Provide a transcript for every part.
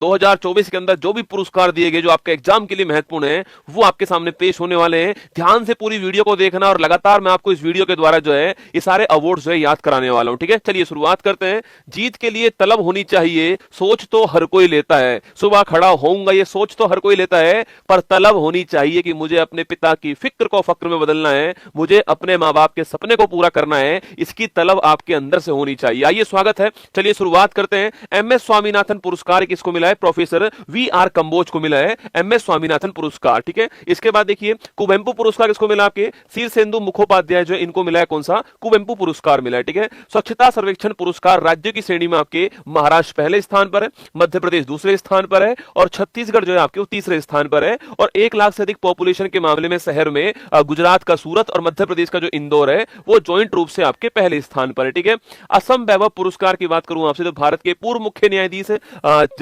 2024 के अंदर जो भी पुरस्कार दिए गए जो आपके एग्जाम के लिए महत्वपूर्ण है वो आपके सामने पेश होने वाले हैं। ध्यान से पूरी वीडियो को देखना और लगातार मैं आपको इस वीडियो के द्वारा जो है ये सारे अवार्ड्स जो है याद कराने वाला हूं। ठीक है, चलिए शुरुआत करते हैं। जीत के लिए तलब होनी चाहिए, सोच तो हर कोई लेता है। सुबह खड़ा होऊंगा ये सोच तो हर कोई लेता है, पर तलब होनी चाहिए कि मुझे अपने पिता की फिक्र को फक्र में बदलना है, मुझे अपने माँ बाप के सपने को पूरा करना है। इसकी तलब आपके अंदर से होनी चाहिए। आइए स्वागत है, चलिए शुरुआत करते हैं। एमएस स्वामीनाथन पुरस्कार किसको मिला है? Professor VR. कंबोज को मिला है एमएस स्वामीनाथन पुरस्कार। ठीक है, इसके बाद देखिए कुवेंपु पुरस्कार किसको मिला? आपके शीर्षेंदु मुखोपाध्याय जो इनको मिला है कौन सा? कुवेंपु पुरस्कार मिला है। ठीक है, स्वच्छता सर्वेक्षण पुरस्कार राज्य की श्रेणी में आपके महाराष्ट्र पहले स्थान पर है, मध्य प्रदेश दूसरे स्थान पर है और छत्तीसगढ़ जो है आपके वो तीसरे स्थान पर है। और 1 लाख से अधिक पॉपुलेशन के मामले में शहर में गुजरात का सूरत और मध्य प्रदेश का जो इंदौर है वो ज्वाइंट रूप से आपके पहले स्थान पर है। ठीक है, असम वैभव पुरस्कार की बात करूं आपसे तो भारत के पूर्व मुख्य न्यायाधीश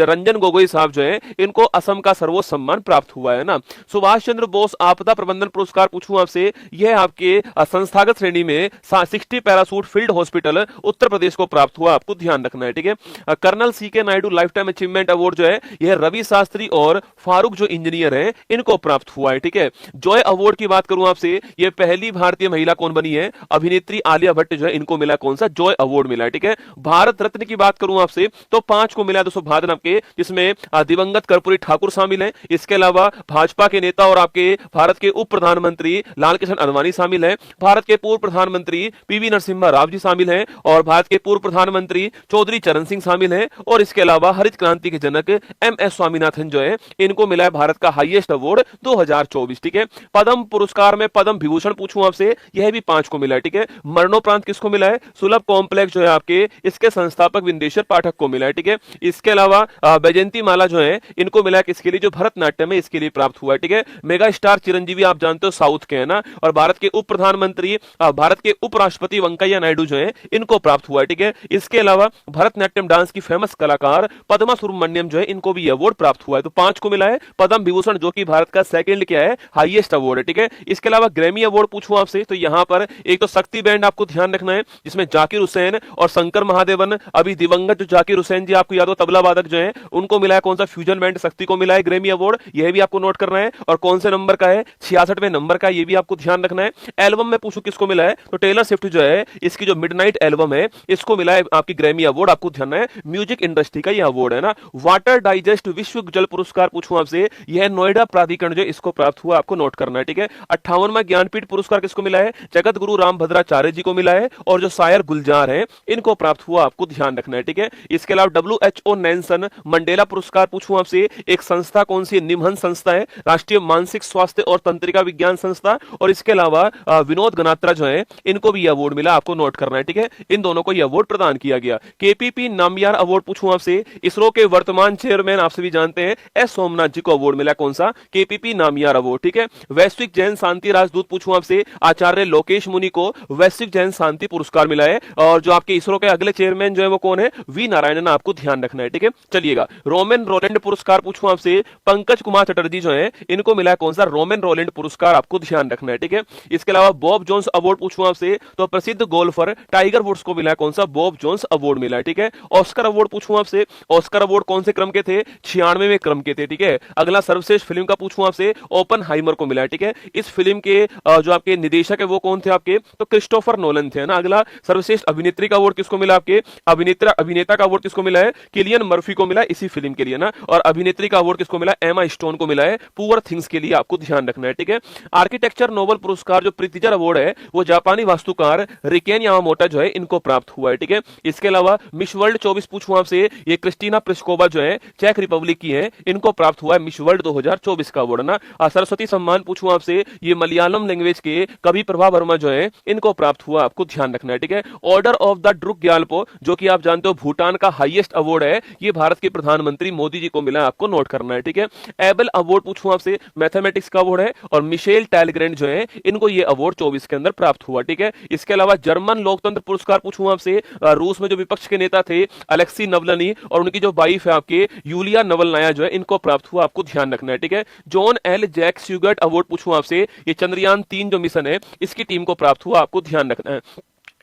रंजन गोगोई साहब जो है इनको असम का सर्वोच्च सम्मान प्राप्त हुआ है ना। सुभाष चंद्र बोस आपदा प्रबंधन पुरस्कार पूछूं आपसे, यह आपके संस्थागत श्रेणी में 60 parachute field hospital Uttar Pradesh को प्राप्त हुआ, आपको ध्यान रखना है। ठीक है, colonel CK Naidu life time achievement award जो है यह रवि शास्त्री और फारूक जो इंजीनियर हैं इनको प्राप्त हुआ है। ठीक है, जॉय अवार्ड की बात करूं आपसे, यह पहली भारतीय महिला कौन बनी है? अभिनेत्री आलिया भट्ट जो है इनको मिला कौन सा? जॉय अवार्ड मिला है। ठीक है, भारत रत्न की बात करूं आपसे तो 5 को मिला 205 आपके, जिसमें दिवंगत कर्पूरी ठाकुर शामिल हैं। इसके अलावा भाजपा के नेता और आपके भारत के उप प्रधानमंत्री लालकृष्ण आडवाणी शामिल हैं, भारत के पूर्व प्रधानमंत्री पीवी नरसिम्हा राव जी शामिल हैं और भारत के पूर्व प्रधानमंत्री चौधरी चरण सिंह शामिल हैं। और इसके अलावा हरित क्रांति के जनक एमएस स्वामीनाथन जो है इनको मिला है भारत का हाईएस्ट अवार्ड 2024। ठीक है, पद्म पुरस्कार में पद्म विभूषण पूछूं आपसे, यह भी 5 को मिला है। ठीक है, मरणोपरांत किसको मिला है? सुलभ कॉम्प्लेक्स जो है आपके इसके संस्थापक विंदेश्वर पाठक को मिला है। ठीक है, इसके अलावा बैजंती माला जो है इनको मिला किसके लिए? जो भरतनाट्यम है इसके लिए प्राप्त हुआ है। ठीक है, मेगा स्टार चिरंजीवी आप जानते हो साउथ के है ना, और भारत के उप प्रधानमंत्री भारत के उपराष्ट्रपति वेंकैया नायडू जो है इनको प्राप्त हुआ है। ठीक है, इसके अलावा भरतनाट्यम डांस की फेमस कलाकार पद्मा सुब्रमण्यम जो है इनको भी अवार्ड प्राप्त हुआ है। तो 5 को मिला है पद्म विभूषण जो कि भारत का सेकंड क्या है? हाईएस्ट अवार्ड है। ठीक है, इसके अलावा ग्रैमी अवार्ड पूछूं आपसे तो यहां पर एक तो शक्ति बैंड आपको ध्यान रखना है जिसमें जाकिर हुसैन और शंकर महादेवन, अभी दिवंगत जो जाकिर हुसैन जी आपको याद हो तबला वादक जो है उनको मिला है कौन सा? फ्यूजन बैंड शक्ति को मिला है ग्रैमी अवार्ड, यह भी आपको नोट करना है। और कौन से नंबर का है? 66वें नंबर का, यह भी आपको ध्यान रखना है। एल्बम में पूछूं किसको मिला है तो टेलर स्विफ्ट जो है इसकी जो मिडनाइट एल्बम है इसको मिला है आपकी ग्रैमी अवार्ड, आपको ध्यान है। म्यूजिक इंडस्ट्री का यह अवार्ड है ना। वाटर डाइजेस्ट विश्व जल पुरस्कार पूछूं आपसे, यह नोएडा प्राधिकरण जो इसको प्राप्त हुआ, आपको नोट करना है। ठीक है, 58वां ज्ञानपीठ पुरस्कार किसको मिला है? जगत गुरु रामभद्राचार्य जी को मिला है और जो शायर गुलजार है इनको प्राप्त हुआ, आपको ध्यान रखना है। ठीक है, इसके अलावा WHO नेल्सन मंडेला पुरस्कार पूछूं आपसे, एक संस्था कौन सी? निमहंस संस्था है, राष्ट्रीय मानसिक स्वास्थ्य और तंत्रिका विज्ञान संस्था। और इसके अलावा विनोद गनात्रा जो है इनको भी अवार्ड मिला, आपको नोट करना है। ठीक है, इन दोनों को यह अवार्ड प्रदान किया गया। केपीपी नामयार अवार्ड पूछूं आपसे, इसरो के वर्तमान चेयरमैन आपसे भी जानते हैं एस सोमनाथ जी को अवार्ड मिला कौन सा? केपीपी नामयार अवार्ड। ठीक है, वैश्विक जैन शांति राजदूत पूछूं आपसे, आचार्य लोकेश मुनि को वैश्विक जैन शांति पुरस्कार मिला है। और जो आपके इसरो के अगले चेयरमैन जो है वो कौन है? वी नारायणन, आपको ध्यान रखना है। ठीक है, चलिएगा रोमन रोलैंड पुरस्कार पूछूं आपसे, पंकज कुमार चटर्जी जो है इनको मिला है कौन सा? रोमन रोलैंड पुरस्कार, आपको ध्यान रखना है। ठीक है, इसके अलावा बॉब जोन्स अवार्ड पूछूं आपसे तो प्रसिद्ध गोल्फर टाइगर वुड्स को मिला है कौन सा? बॉब जोन्स अवार्ड मिला है। ठीक है, ऑस्कर अवार्ड पूछूं आपसे, ऑस्कर अवार्ड कौन से क्रम के थे? 96वें क्रम के थे। ठीक है, अगला सर्वश्रेष्ठ फिल्म का पूछूं आपसे, ओपनहाइमर को मिला है। ठीक है, इस फिल्म के जो आपके निदेशक है वो कौन थे आपके? तो क्रिस्टोफर नोलन थे ना। अगला सर्वश्रेष्ठ अभिनेत्री का अवार्ड किसको मिला? आपके अभिनेता का अवार्ड किसको मिला है? किलियन मर्फी को मिला इसी फिल्म के लिए ना। और अभिनेत्री का अवार्ड किसको मिला? एमा स्टोन को मिला है पुअर थिंग्स के लिए, आपको ध्यान रखना है। ठीक है, आर्किटेक्चर नोबेल पुरस्कार जो प्रितिजर अवार्ड है वो जापानी वास्तुकार रिकेन यामामोटा जो है इनको प्राप्त हुआ है। ठीक है, इसके अलावा मिस वर्ल्ड 24 पूछूं आपसे, ये क्रिस्टीना प्लिस्कोवा जो है चेक रिपब्लिक की है, इनको प्राप्त हुआ है मिस वर्ल्ड 2024 का अवार्ड ना। सरस्वती सम्मान पूछूं आपसे, ये मलयालम लैंग्वेज के कवि प्रभा वर्मा जो है इनको प्राप्त हुआ, आपको ध्यान रखना है। ठीक है, Order of the Druk Gyalpo जो कि आप जानते हो भूटान का हाईएस्ट अवार्ड है, ये भारत के प्रधानमंत्री मोदी जी को मिला, आपको नोट करना है। ठीक है, एबल अवार्ड पूछूं आपसे, मैथमेटिक्स का अवार्ड है और मिशेल टैलग्रेंट जो है इनको ये अवार्ड 24 के अंदर प्राप्त हुआ। ठीक है, इसके अलावा जर्मन लोकतंत्र पुरस्कार पूछूं आपसे, रूस में जो विपक्ष के नेता थे अलेक्सी नवलनी और उनकी जो वाइफ है आपके यूलिया नवलनाया जो है इनको प्राप्त हुआ, आपको ध्यान रखना है। ठीक है, जॉन एल जैक स्यूगर्ट अवार्ड पूछूं आपसे, ये चंद्रयान 3 जो मिशन है इसकी टीम को प्राप्त हुआ, आपको ध्यान रखना है।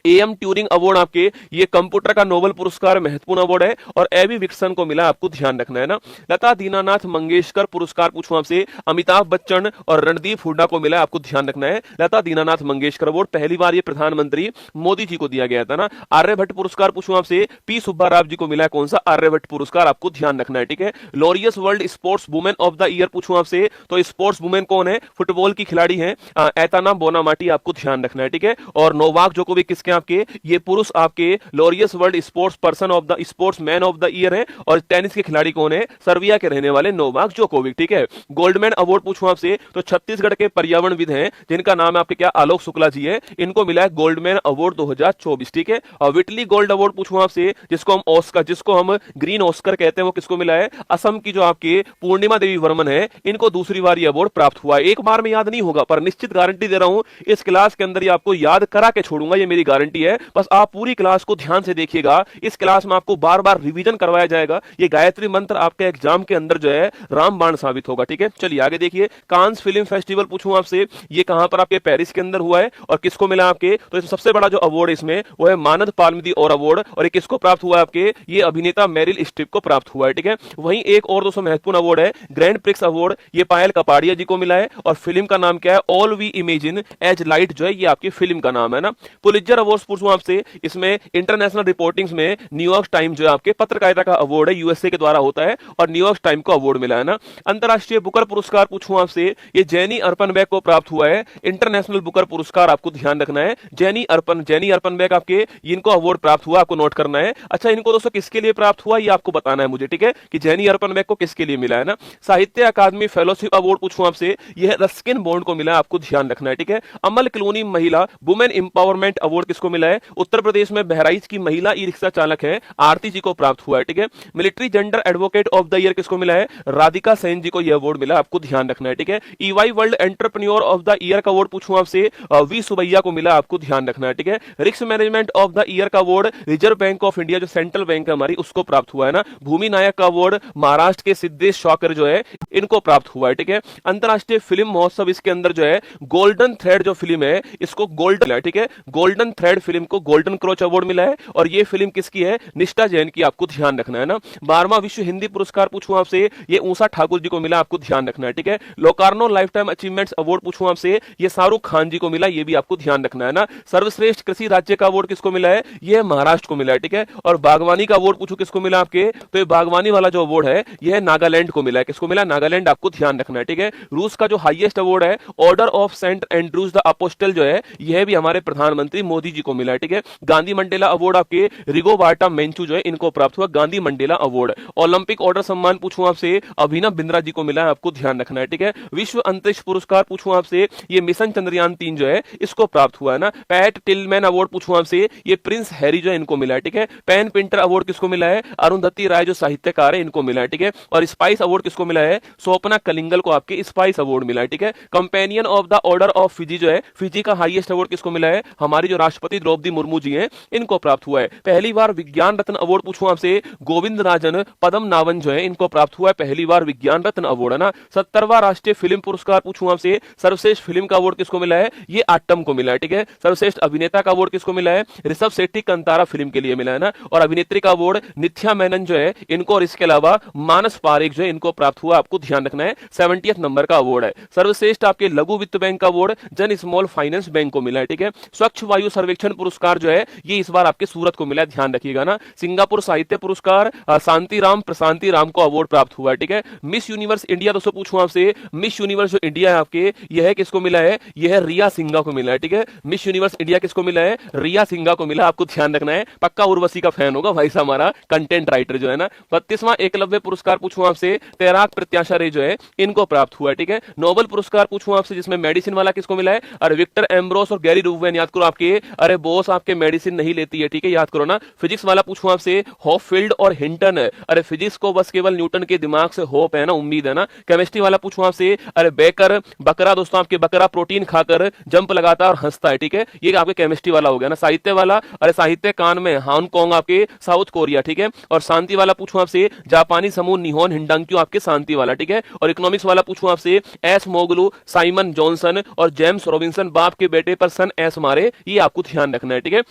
एएम ट्यूरिंग अवार्ड आपके ये कंप्यूटर का नोबेल पुरस्कार महत्वपूर्ण अवार्ड है और एबी विक्सन को मिला, आपको ध्यान रखना है ना। लता दीनानाथ मंगेशकर पुरस्कार पूछूं आपसे, अमिताभ बच्चन और रणदीप हुड्डा को मिला, आपको ध्यान रखना है। लता दीनानाथ मंगेशकर अवार्ड पहली बार ये प्रधानमंत्री मोदी जी को दिया गया था ना। आर्यभट्ट पुरस्कार पूछूं आपसे, पी सुब्बा राव जी को मिला कौन सा, आर्यभट्ट पुरस्कार, आपको ध्यान रखना है, ठीक है। Laureus world sports women of the year पूछूं आपसे, तो स्पोर्ट्स वुमेन कौन है, फुटबॉल की खिलाड़ी है एताना बोनामाटी, आपको ध्यान रखना है, ठीक है। और नोवाक जोकोविक किसके आपके, ये पुरुष आपके Laureus world sports person of the sports man of the year है। और टेनिस के खिलाड़ी कौन है, सर्बिया के रहने वाले नोवाक जोकोविक, ठीक है। गोल्डमैन अवार्ड पूछूं आपसे, तो छत्तीसगढ़ के पर्यावरणविद हैं जिनका नाम आपके क्या, आलोक शुक्ला जी है, इनको मिला है गोल्डमैन अवार्ड 2024, ठीक है। और विटली गोल्ड अवार्ड पूछूं आपसे, जिसको हम ग्रीन ऑस्कर कहते हैं, वो किसको मिला है, असम की जो आपके पूर्णिमा देवी वर्मन है, इनको दूसरी बार ये अवार्ड प्राप्त हुआ है। एक बार में याद नहीं होगा, पर निश्चित गारंटी दे रहा हूं इस क्लास के अंदर ये आपको याद करा के छोड़ूंगा, ये मेरी गारंटी है। बस आप पूरी क्लास को ध्यान से देखिएगा, इस क्लास में आपको बार बार रिवीजन करवाया जाएगा। ये गायत्री मंत्र आपके एग्जाम के अंदर जो है रामबाण साबित होगा, ठीक है। चलिए आगे देखिए, कांस फिल्म फेस्टिवल पूछूं आपसे, ये कहां पर आपके, पेरिस के अंदर हुआ है और किसको मिला आपके, तो इसमें सबसे बड़ा जो अवार्ड इसमें वो है मानद पाल्मदी और अवार्ड, और ये किसको प्राप्त हुआ है आपके, ये अभिनेता मेरिल स्ट्रिप को प्राप्त हुआ है, ठीक है। वहीं एक और दोस्तों महत्वपूर्ण अवार्ड है ग्रैंड प्रिक्स अवार्ड, ये पायल कपाड़िया जी को मिला है और फिल्म का नाम क्या है, all we imagine as light, जो है ये आपकी फिल्म का नाम है ना। पुलित्जर अवार्ड पूछूं आपसे, इसमें इंटरनेशनल रिपोर्टिंग्स में न्यूयॉर्क टाइम जो है आपके पत्रकारिता का अवार्ड है, यूएसए के द्वारा होता है और न्यूयॉर्क टाइम को अवार्ड मिला है ना। अंतरराष्ट्रीय बुकर पुरस्कार पूछूं आपसे, ये जेनी अर्पनबेक को प्राप्त हुआ है, इंटरनेशनल बुकर पुरस्कार, आपको ध्यान रखना है। जेनी अर्पनबेक आपके इनको अवार्ड प्राप्त हुआ, आपको नोट करना है। अच्छा, इनको दोस्तों किसके लिए प्राप्त हुआ ये आपको बताना है मुझे, ठीक है, कि जेनी अर्पनबेक को किसके लिए मिला है ना। साहित्य अकादमी फेलोशिप अवार्ड पूछूं आपसे, यह रस्किन बॉन्ड को मिला है, आपको ध्यान रखना है, ठीक है। अमल क्लूनी महिला वुमेन इंपावरमेंट अवार्ड किसको मिला है, उत्तर प्रदेश में बहराइच की महिला ई रिक्शा चालक है आरती जी को प्राप्त हुआ है, ठीक है। Military gender advocate of the year किसको मिला है, राधिका सेन जी को यह अवार्ड मिला, आपको ध्यान रखना है, ठीक है। EY world entrepreneur of the year का अवार्ड पूछूं आपसे, वी सुबैया को मिला, आपको ध्यान रखना है, ठीक है। Risk management of the year का award Reserve Bank of India जो सेंट्रल बैंक है हमारी, उसको प्राप्त हुआ है ना। भूमि नायक का अवार्ड महाराष्ट्र के सिद्धेश शॉकर जो है इनको प्राप्त हुआ है, ठीक है। अंतरराष्ट्रीय फिल्म महोत्सव इसके अंदर जो है गोल्डन थ्रेड जो फिल्म है इसको गोल्डन है, ठीक है। गोल्डन थ्रेड फिल्म को गोल्डन क्रोच अवार्ड मिला है और ये फिल्म किसकी है, निष्ठा जैन की, आपको ध्यान रखना है ना। 12वां विश्व हिंदी पुरस्कार पूछूं आपसे, ये ऊषा ठाकुर जी को मिला, आपको ध्यान रखना है, ठीक है। Locarno life time achievements award पूछूं आपसे, ये शाहरुख खान जी को मिला, ये भी आपको ध्यान रखना है ना। सर्वश्रेष्ठ कृषि राज्य का अवार्ड किसको मिला है, ये महाराष्ट्र को मिला है, ठीक है। और बागवानी का अवार्ड पूछो किसको मिला आपके, तो ये बागवानी वाला जो अवार्ड है यह नागालैंड को मिला है, किसको मिला, नागालैंड, आपको ध्यान रखना है, ठीक है। रूस का जो हाईएस्ट अवार्ड है Order of Saint Andrews the Apostle जो है यह भी हमारे प्रधानमंत्री मोदी जी को मिला है, ठीक है। गांधी मंडेला अवार्ड आपके रिगोबार्टा मेंचू जो है इनको प्राप्त हुआ, Gandhi Mandela award. Olympic order सम्मान पूछूं आपसे, अभिनव बिंद्रा जी को मिला है, आपको ध्यान रखना है, ठीक है। विश्व अंतरिक्ष पुरस्कार पूछूं आपसे, ये मिशन चंद्रयान 3 जो है इसको प्राप्त हुआ है ना। पैट टिलमैन अवार्ड पूछूं आपसे, ये प्रिंस हैरी जो है इनको मिला है, ठीक है। पेन पिंटर अवार्ड किसको मिला है, अरुंधति राय जो साहित्यकार है इनको मिला है, ठीक है। और स्पाइस अवार्ड किसको मिला है, स्वप्ना कलिंगल को आपके स्पाइस अवार्ड मिला है, ठीक है। Companion of the Order of Fiji जो है, फिजी का हाईएस्ट अवार्ड किसको मिला है, हमारी जो राष्ट्रपति द्रौपदी मुर्मू जी हैं इनको प्राप्त हुआ है। पहली बार विज्ञान रत्न अवार्ड पूछूं आपसे, गोविंद राजन पदम नावन जो है इनको प्राप्त हुआ है, पहली बार विज्ञान रत्न अवार्ड है ना। 70वां राष्ट्रीय फिल्म पुरस्कार पूछूं आपसे, सर्वश्रेष्ठ फिल्म का अवार्ड किसको मिला है, ये आट्टम को मिला है, ठीक है। सर्वश्रेष्ठ अभिनेता का अवार्ड किसको मिला है, ऋषभ शेट्टी कंतारा फिल्म के लिए मिला है ना। और अभिनेत्री का अवार्ड निथ्या मेनन जो है इनको, और इसके अलावा मानस पारेख जो है इनको प्राप्त हुआ, आपको ध्यान रखना है। 70th नंबर का अवार्ड है। सर्वश्रेष्ठ आपके लघु वित्त बैंक का अवार्ड जन स्मॉल फाइनेंस बैंक को मिला है, ठीक है। स्वच्छ वायु सर्वेक्षण पुरस्कार जो है ये इस बार आपके सूरत को मिला है, ध्यान रखिएगा ना। सिंगापुर साहित्य पुरस्कार शांतिराम प्रशांति राम को अवार्ड प्राप्त हुआ है, ठीक है। मिस यूनिवर्स इंडिया दोस्तों पूछूं आपसे, मिस यूनिवर्स जो इंडिया है आपके, यह किसको मिला है, यह रिया सिंघा को मिला है, ठीक है। मिस यूनिवर्स इंडिया किसको मिला है, रिया सिंघा को मिला, आपको ध्यान रखना है। पक्का उर्वशी का फैन होगा भाई साहब हमारा कंटेंट राइटर जो है ना। 32वां एकलव्य पुरस्कार पूछूं आपसे, तैराक प्रत्याशा रे जो है इनको प्राप्त हुआ है, ठीक है। नोबेल पुरस्कार पूछूं आपसे जिसमें मेडिसिन वाला किसको मिला है, अरे विक्टर एम्ब्रोस और गैरी रूवेन, याद करो आपके, अरे बॉस आपके मेडिसिन नहीं लेती है, ठीक है, याद करो ना। फिजिक्स वाला पूछूं आपसे, हॉपफील्ड और हिंटन, अरे फिजिक्स को बस केवल न्यूटन के दिमाग से होप है ना, उम्मीद है ना। केमिस्ट्री वाला पूछूं आपसे, अरे बेकर बकरा दोस्तों आपके, बकरा प्रोटीन खाकर जंप लगाता और हंसता है, ठीक है, ये आपके केमिस्ट्री वाला हो गया ना। साहित्य वाला, अरे साहित्य कान में हांगकांग आपके साउथ कोरिया, ठीक है। और शांति वाला पूछूं आपसे, जापानी समूह निहोन हिंडांक्यू आपके शांति वाला, ठीक है। और इकोनॉमिक्स वाला पूछूं आपसे, एस मोगलू, साइमन जॉनसन और जेम्स रॉबिन्सन बाप के बेटे पर सन एस मारे, ये आपको ध्यान रखना है, ठीक है।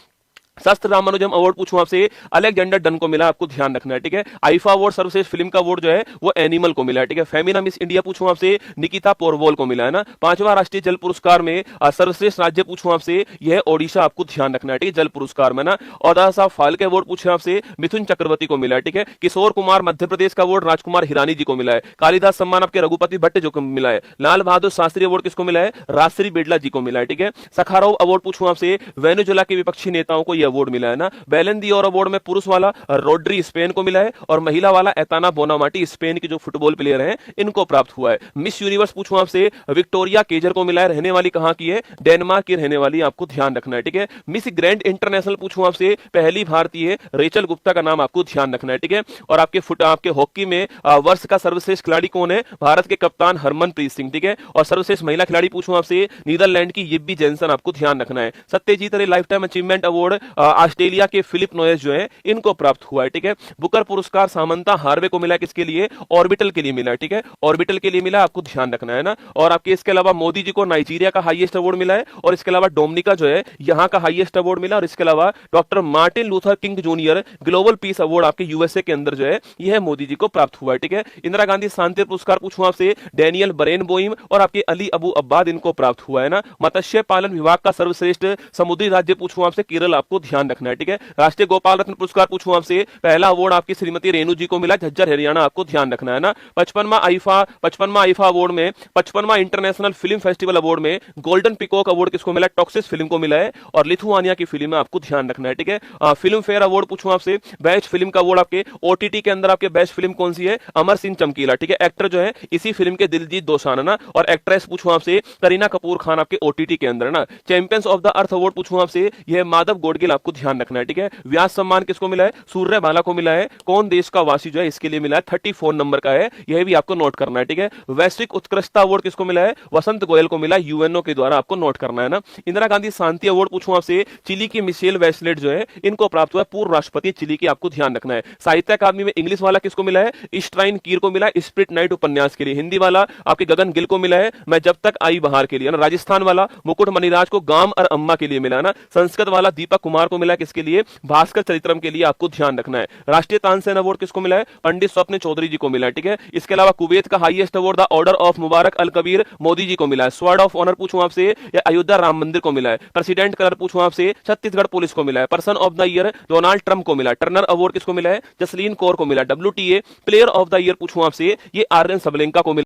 शस्त्र रामानुजम अवार्ड पूछूं आपसे, अलेक्जेंडर डन को मिला, आपको ध्यान रखना है, ठीक है। आईफा अवार्ड सर्वश्रेष्ठ फिल्म का अवार्ड जो है वो एनिमल को मिला है, ठीक है। फेमिना मिस इंडिया पूछूं आपसे, निकिता पोरवोल को मिला है ना। 5वां राष्ट्रीय जल पुरस्कार में सर्वश्रेष्ठ राज्य पूछूं आपसे, यह ओडिशा, आपको ध्यान रखना है, ठीक है, जल पुरस्कार में ना। औदा साहब फाल्के अवार्ड पूछे आपसे, मिथुन चक्रवर्ती को मिला है, ठीक है। किशोर कुमार मध्य प्रदेश का अवार्ड राजकुमार हिरानी जी को मिला है। कालिदास सम्मान आपके रघुपति भट्ट जो को मिला है। लाल बहादुर शास्त्री अवार्ड किसको मिला है, राजश्री बिड़ला जी को मिला है, ठीक है। सखारोव अवार्ड पूछूं आपसे, वेनेजुएला के विपक्षी नेताओं को यह अवार्ड मिला है ना। बैलन दी और अवार्ड में पुरुष वाला रोड्री स्पेन को मिला है और महिला वाला एताना बोनामाटी स्पेन की जो फुटबॉल प्लेयर हैं इनको प्राप्त हुआ है। मिस यूनिवर्स पूछूं आपसे, विक्टोरिया केजर को मिला है, रहने वाली कहां की है, डेनमार्क की रहने वाली, आपको ध्यान रखना है, ठीक है। मिस ग्रैंड इंटरनेशनल पूछूं आपसे, पहली भारतीय रेचल गुप्ता का नाम आपको ध्यान रखना है, ठीक है। और आपके हॉकी में वर्ष का सर्वश्रेष्ठ खिलाड़ी कौन है, भारत के कप्तान हरमनप्रीत सिंह, ठीक है। और सर्वश्रेष्ठ महिला खिलाड़ी पूछूं आपसे, नीदरलैंड की यिब्बी जेनसन, आपको ध्यान रखना है। सत्यजीत रे life time achievement award Australia के फिलिप नोयस जो है इनको प्राप्त हुआ है, ठीक है। बुकर पुरस्कार सामंता हार्वे को मिला, किसके लिए, ऑर्बिटल के लिए मिला, ठीक है, ऑर्बिटल के लिए मिला, आपको ध्यान रखना है ना। और आपके इसके अलावा मोदी जी को नाइजीरिया का हाईएस्ट अवार्ड मिला है और इसके अलावा डोमिनिका जो है यहां का हाईएस्ट अवार्ड मिला। और इसके अलावा doctor Martin Luther king junior global peace award आपके यूएसए के अंदर जो है यह मोदी जी को प्राप्त हुआ है, ठीक है। इंदिरा गांधी शांति पुरस्कार पूछूं आपसे, डैनियल बरेनबोइम और आपके अली अबू अब्बाद इनको प्राप्त हुआ है ना। मत्स्य पालन विभाग का सर्वश्रेष्ठ समुद्री राज्य पूछूं आपसे, केरल, आपको ध्यान रखना है, ठीक है। राष्ट्रीय गोपाल रत्न पुरस्कार पूछूं आपसे, पहला अवार्ड आपकी श्रीमती रेणु जी को मिला, झज्जर हरियाणा, आपको ध्यान रखना है ना। 55वां आईफा अवार्ड में 55वां इंटरनेशनल फिल्म फेस्टिवल अवार्ड में गोल्डन पिकॉक अवार्ड किसको मिला, टॉक्सिस फिल्म को मिला है और लिथुआनिया की फिल्म है, आपको ध्यान रखना है, ठीक है। फिल्म फेयर अवार्ड पूछूं आपसे, बेस्ट फिल्म का अवार्ड आपके ओटीटी के अंदर आपके बेस्ट फिल्म कौन सी है, अमर सिंह चमकीला, ठीक है। एक्टर जो है इसी फिल्म के दिलजीत दोसांझ ना। और एक्ट्रेस पूछूं आपसे, करीना कपूर खान, आपके ओटीटी के अंदर ना। Champions of the earth award पूछूं आपसे, यह माधव गोडगिल, आपको ध्यान रखना है, ठीक है। व्यास सम्मान किसको मिला है, सूर्यबाला को मिला है। कौन देश का वासी जो है इसके लिए मिला है, 34 नंबर का है, यह भी आपको नोट करना है, ठीक है। वैश्विक उत्कृष्टता अवार्ड किसको मिला है, वसंत गोयल को मिला, यूएनओ के द्वारा, आपको नोट करना है ना। इंदिरा गांधी शांति अवार्ड पूछूं आपसे, चिली की मिशेल बैचलेट जो है इनको प्राप्त हुआ है, पूर्व राष्ट्रपति चिली की, आपको ध्यान रखना है। साहित्य अकादमी में इंग्लिश वाला किसको मिला है, स्ट्राइन कीर को मिला, स्प्रिट नाइट उपन्यास के लिए। हिंदी वाला आपके गगन गिल को मिला है, मैं जब तक आई बहार के लिए ना। राजस्थान वाला मुकुट मणिराज को गांव और अम्मा के लिए मिला ना। संस्कृत वाला दीपक कुमार को मिला, किसके लिए, भास्कर चरित्रम के लिए, आपको ध्यान रखना है। राष्ट्रीय तानसेन अवार्ड किसको मिला है, पंडित स्वप्न चौधरी जी को मिला है, ठीक है। इसके अलावा कुवैत का highest award the Order of Mubarak Al Kabir Modi ji को मिला है। स्वॉर्ड ऑफ ऑनर पूछूं आपसे, या अयोध्या राम मंदिर को मिला है। प्रेसिडेंट कलर पूछूं आपसे, छत्तीसगढ़ पुलिस को मिला है। Person of the year Donald Trump को मिला। टर्नर अवार्ड किसको मिला है, जसलीन कौर को मिला। WTA player of the year पूछूं आपसे, ये आर्यन सबलेंका को मिला।